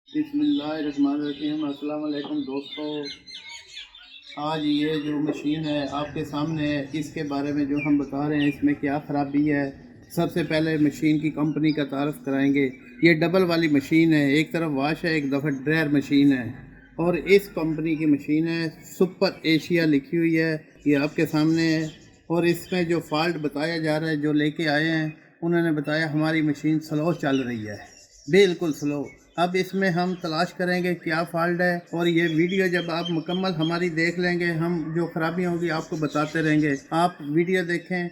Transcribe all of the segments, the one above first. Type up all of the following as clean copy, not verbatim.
बिस्मिल्लाहिर्रहमानिर्रहीम। अस्सलाम वालेकुम दोस्तों, आज ये जो मशीन है आपके सामने है, इसके बारे में जो हम बता रहे हैं इसमें क्या ख़राबी है। सबसे पहले मशीन की कंपनी का तारफ़ कराएंगे। ये डबल वाली मशीन है, एक तरफ वाश है, एक दफ़ा ड्रायर मशीन है और इस कंपनी की मशीन है, सुपर एशिया लिखी हुई है, ये आपके सामने है। और इसमें जो फॉल्ट बताया जा रहा है, जो लेके आए हैं उन्होंने बताया हमारी मशीन स्लो चल रही है, बिल्कुल स्लो। अब इसमें हम तलाश करेंगे क्या फॉल्ट है और ये वीडियो जब आप मुकम्मल हमारी देख लेंगे, हम जो ख़राबी होगी आपको बताते रहेंगे। आप वीडियो देखें,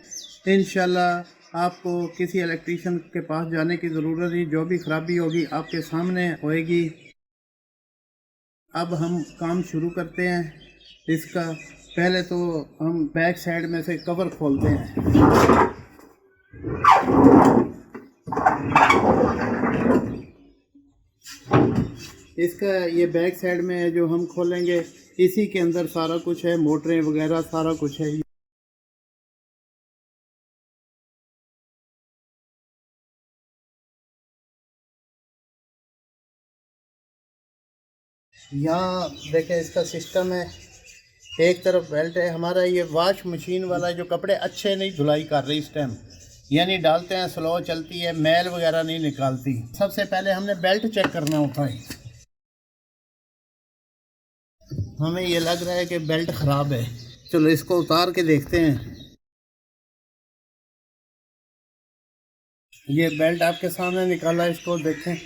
इंशाल्लाह आपको किसी इलेक्ट्रीशियन के पास जाने की ज़रूरत नहीं, जो भी ख़राबी होगी आपके सामने होएगी। अब हम काम शुरू करते हैं इसका। पहले तो हम बैक साइड में से कवर खोलते हैं। इसका ये बैक साइड में जो हम खोलेंगे, इसी के अंदर सारा कुछ है, मोटरें वगैरह सारा कुछ है। यहाँ देखें इसका सिस्टम है, एक तरफ बेल्ट है। हमारा ये वॉश मशीन वाला जो कपड़े अच्छे नहीं धुलाई कर रही इस टाइम, यानी डालते हैं स्लो चलती है, मैल वगैरह नहीं निकालती। सबसे पहले हमने बेल्ट चेक करना होता है। हमें ये लग रहा है कि बेल्ट ख़राब है, चलो इसको उतार के देखते हैं। ये बेल्ट आपके सामने निकाला, इसको देखें,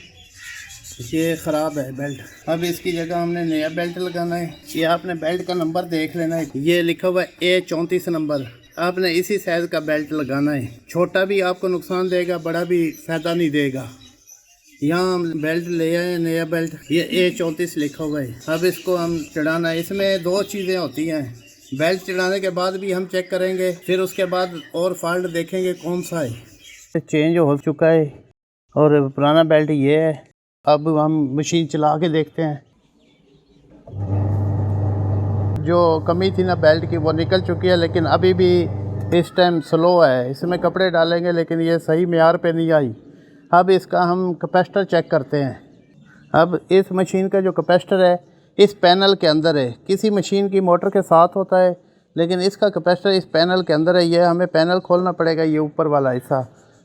ये ख़राब है बेल्ट। अब इसकी जगह हमने नया बेल्ट लगाना है। ये आपने बेल्ट का नंबर देख लेना है, ये लिखा हुआ है A34 नंबर। आपने इसी साइज़ का बेल्ट लगाना है, छोटा भी आपको नुकसान देगा, बड़ा भी फ़ायदा नहीं देगा। यहाँ हम बेल्ट ले आए नया बेल्ट, ये A34 लिखा हुआ है। अब इसको हम चढ़ाना है। इसमें दो चीज़ें होती हैं, बेल्ट चढ़ाने के बाद भी हम चेक करेंगे, फिर उसके बाद और फॉल्ट देखेंगे कौन सा है। चेंज हो चुका है और पुराना बेल्ट ये है। अब हम मशीन चला के देखते हैं। जो कमी थी ना बेल्ट की वो निकल चुकी है, लेकिन अभी भी इस टाइम स्लो है। इसमें कपड़े डालेंगे लेकिन ये सही मेयार पे नहीं आई। अब इसका हम कैपेसिटर चेक करते हैं। अब इस मशीन का जो कैपेसिटर है इस पैनल के अंदर है, किसी मशीन की मोटर के साथ होता है लेकिन इसका कैपेसिटर इस पैनल के अंदर है। ये हमें पैनल खोलना पड़ेगा, ये ऊपर वाला हिस्सा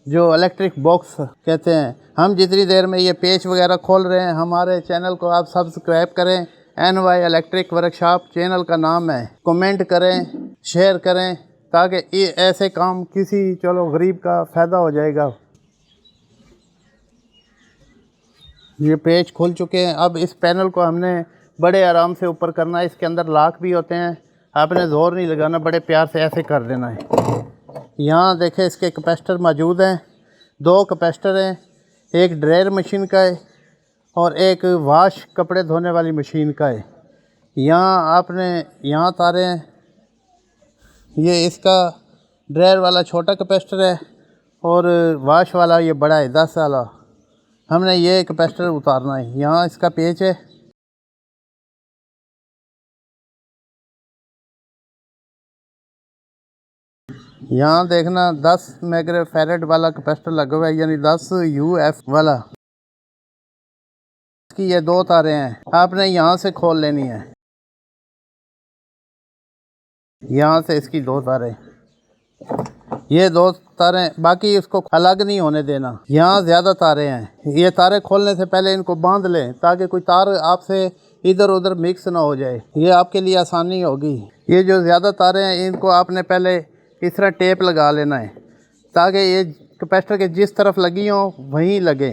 जो इलेक्ट्रिक बॉक्स कहते हैं। हम जितनी देर में ये पेच वगैरह खोल रहे हैं, हमारे चैनल को आप सब्सक्राइब करें। NY इलेक्ट्रिक वर्कशॉप चैनल का नाम है। कमेंट करें, शेयर करें, ताकि ये ऐसे काम किसी चलो गरीब का फ़ायदा हो जाएगा। ये पेज खुल चुके हैं। अब इस पैनल को हमने बड़े आराम से ऊपर करना है। इसके अंदर लॉक भी होते हैं, आपने ज़ोर नहीं लगाना, बड़े प्यार से ऐसे कर देना है। यहाँ देखें इसके कैपेसिटर मौजूद हैं, दो कैपेसिटर हैं, एक ड्रायर मशीन का है और एक वाश कपड़े धोने वाली मशीन का है। यहाँ आपने यहाँ तारे हैं, ये इसका ड्रायर वाला छोटा कैपेसिटर है और वाश वाला ये बड़ा है 10 वाला। हमने ये कैपेसिटर उतारना है। यहाँ इसका पेच है, यहाँ देखना 10 माइक्रोफैराड वाला कैपेसिटर लगा हुआ है, यानी 10 UF वाला। इसकी ये दो तारें हैं, आपने यहाँ से खोल लेनी है, यहाँ से इसकी दो तारें, ये दो तारें, बाकी इसको अलग नहीं होने देना। यहाँ ज़्यादा तारें हैं, ये तारें खोलने से पहले इनको बांध लें ताकि कोई तार आपसे इधर उधर मिक्स ना हो जाए, ये आपके लिए आसानी होगी। ये जो ज़्यादा तारें हैं इनको आपने पहले इस तरह टेप लगा लेना है ताकि ये कैपेसिटर के जिस तरफ लगी हों वहीं लगे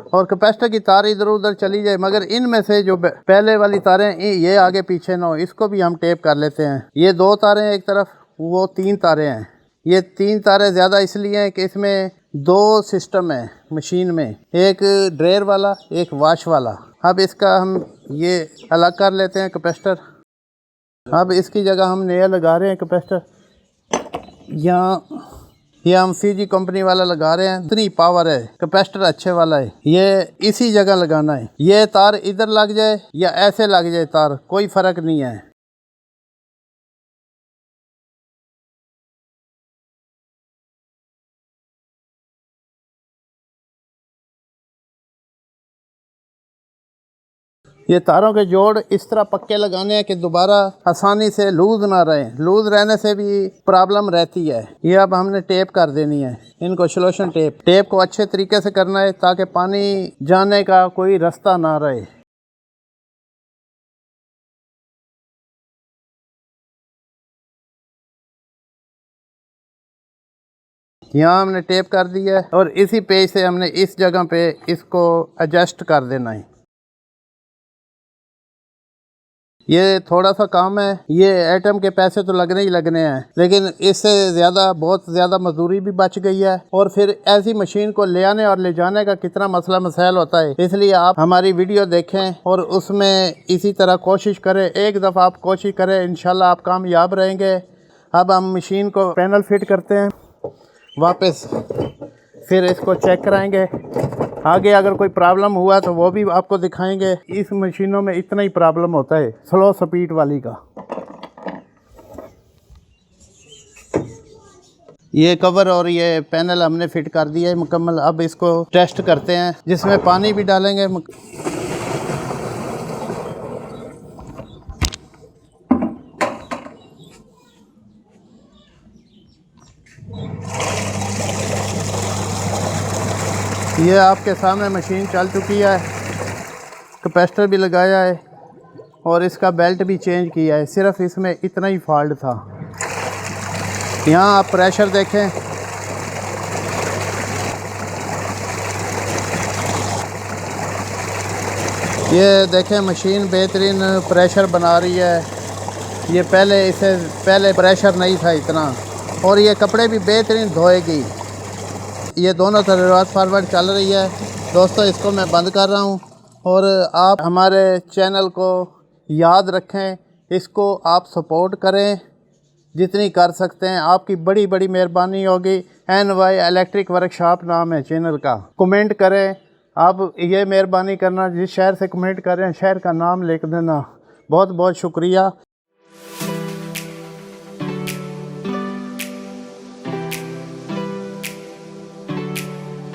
और कैपेसिटर की तार इधर उधर चली जाए, मगर इनमें से जो पहले वाली तारें ये आगे पीछे ना हो, इसको भी हम टेप कर लेते हैं। ये दो तारें एक तरफ, वो तीन तारें हैं। ये तीन तारें ज़्यादा इसलिए हैं कि इसमें दो सिस्टम है मशीन में, एक ड्रायर वाला एक वाश वाला। अब इसका हम ये अलग कर लेते हैं कैपेसिटर। अब इसकी जगह हम नया लगा रहे हैं कैपेसिटर। यहाँ ये हम फीजी कंपनी वाला लगा रहे हैं, इतनी पावर है, कैपेसिटर अच्छे वाला है। ये इसी जगह लगाना है, ये तार इधर लग जाए या ऐसे लग जाए तार, कोई फ़र्क नहीं है। ये तारों के जोड़ इस तरह पक्के लगाने हैं कि दोबारा आसानी से लूज ना रहे। लूज रहने से भी प्रॉब्लम रहती है। ये अब हमने टेप कर देनी है इनको, सॉल्यूशन टेप को अच्छे तरीके से करना है ताकि पानी जाने का कोई रास्ता ना रहे। यहाँ हमने टेप कर दिया है और इसी पेज से हमने इस जगह पे इसको एडजस्ट कर देना है। ये थोड़ा सा काम है, ये एटम के पैसे तो लगने ही लगने हैं, लेकिन इससे ज़्यादा बहुत ज़्यादा मजदूरी भी बच गई है। और फिर ऐसी मशीन को ले आने और ले जाने का कितना मसला मसाइल होता है। इसलिए आप हमारी वीडियो देखें और उसमें इसी तरह कोशिश करें। एक दफ़ा आप कोशिश करें, इंशाल्लाह आप कामयाब रहेंगे। अब हम मशीन को पैनल फिट करते हैं वापस, फिर इसको चेक कराएंगे। आगे अगर कोई प्रॉब्लम हुआ तो वो भी आपको दिखाएंगे। इस मशीनों में इतना ही प्रॉब्लम होता है स्लो स्पीड वाली का। ये कवर और ये पैनल हमने फिट कर दिया है मुकम्मल। अब इसको टेस्ट करते हैं, जिसमें पानी भी डालेंगे। ये आपके सामने मशीन चल चुकी है, कैपेसिटर भी लगाया है और इसका बेल्ट भी चेंज किया है। सिर्फ इसमें इतना ही फॉल्ट था। यहाँ आप प्रेशर देखें, ये देखें मशीन बेहतरीन प्रेशर बना रही है। ये इससे पहले प्रेशर नहीं था इतना, और ये कपड़े भी बेहतरीन धोएगी। ये दोनों तरह फॉरवर्ड चल रही है। दोस्तों इसको मैं बंद कर रहा हूँ और आप हमारे चैनल को याद रखें, इसको आप सपोर्ट करें जितनी कर सकते हैं। आपकी बड़ी बड़ी मेहरबानी होगी। NY इलेक्ट्रिक वर्कशॉप नाम है चैनल का। कमेंट करें, आप ये मेहरबानी करना, जिस शहर से कमेंट कर रहे हैं शहर का नाम लिख देना। बहुत बहुत शुक्रिया।